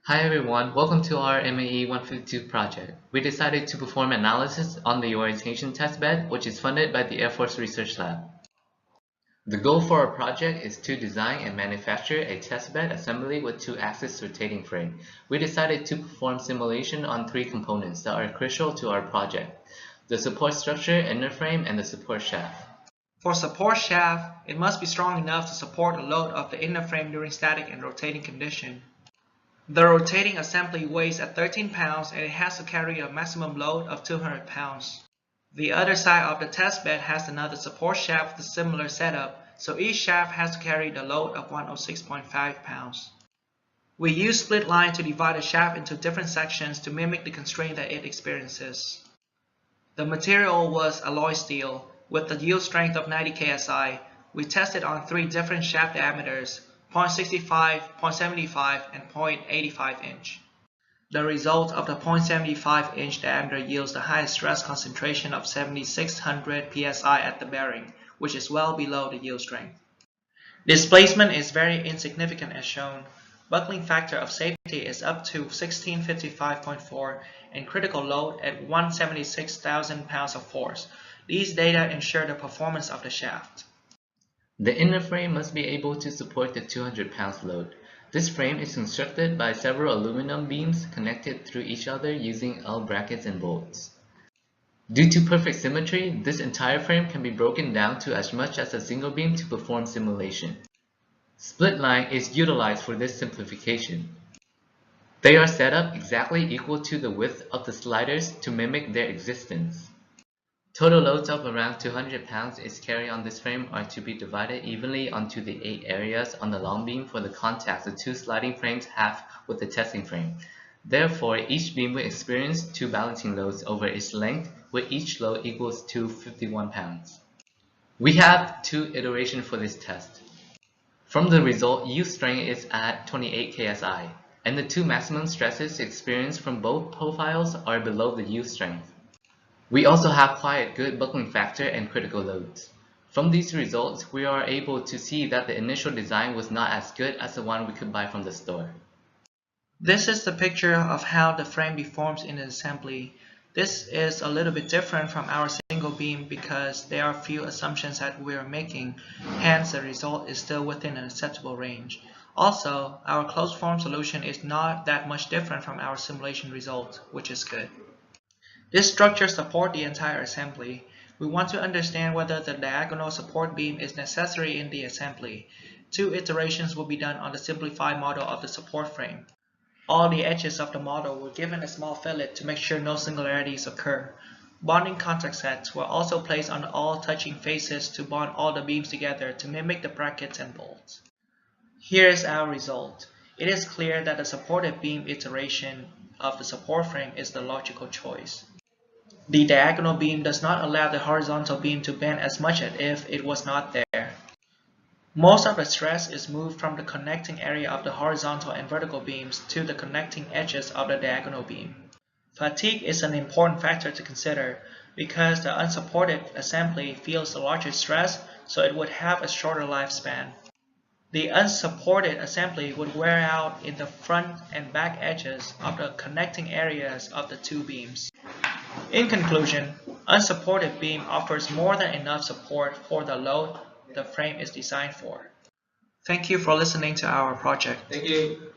Hi everyone, welcome to our MAE 152 project. We decided to perform analysis on the orientation testbed, which is funded by the Air Force Research Lab. The goal for our project is to design and manufacture a testbed assembly with two-axis rotating frame. We decided to perform simulation on three components that are crucial to our project: the support structure, inner frame, and the support shaft. For support shaft, it must be strong enough to support the load of the inner frame during static and rotating condition. The rotating assembly weighs at 13 pounds and it has to carry a maximum load of 200 pounds. The other side of the test bed has another support shaft with a similar setup, so each shaft has to carry the load of 106.5 pounds. We use split line to divide the shaft into different sections to mimic the constraint that it experiences. The material was alloy steel with the yield strength of 90 ksi. We tested on three different shaft diameters: 0.65, 0.75, and 0.85 inch. The result of the 0.75 inch diameter yields the highest stress concentration of 7600 psi at the bearing, which is well below the yield strength. Displacement is very insignificant as shown. Buckling factor of safety is up to 1655.4 and critical load at 176,000 pounds of force. These data ensure the performance of the shaft. The inner frame must be able to support the 200 pounds load. This frame is constructed by several aluminum beams connected through each other using L brackets and bolts. Due to perfect symmetry, this entire frame can be broken down to as much as a single beam to perform simulation. Split line is utilized for this simplification. They are set up exactly equal to the width of the sliders to mimic their existence. Total loads of around 200 pounds is carried on this frame are to be divided evenly onto the 8 areas on the long beam for the contacts the two sliding frames have with the testing frame. Therefore, each beam will experience two balancing loads over its length, with each load equals to 51 pounds. We have two iterations for this test. From the result, yield strength is at 28 ksi, and the two maximum stresses experienced from both profiles are below the yield strength. We also have quite good buckling factor and critical loads. From these results, we are able to see that the initial design was not as good as the one we could buy from the store. This is the picture of how the frame deforms in the assembly. This is a little bit different from our single beam because there are few assumptions that we are making, hence the result is still within an acceptable range. Also, our closed form solution is not that much different from our simulation result, which is good. This structure supports the entire assembly. We want to understand whether the diagonal support beam is necessary in the assembly. Two iterations will be done on the simplified model of the support frame. All the edges of the model were given a small fillet to make sure no singularities occur. Bonding contact sets were also placed on all touching faces to bond all the beams together to mimic the brackets and bolts. Here is our result. It is clear that the supported beam iteration of the support frame is the logical choice. The diagonal beam does not allow the horizontal beam to bend as much as if it was not there. Most of the stress is moved from the connecting area of the horizontal and vertical beams to the connecting edges of the diagonal beam. Fatigue is an important factor to consider because the unsupported assembly feels a larger stress, so it would have a shorter lifespan. The unsupported assembly would wear out in the front and back edges of the connecting areas of the two beams. In conclusion, unsupported beam offers more than enough support for the load the frame is designed for. Thank you for listening to our project. Thank you.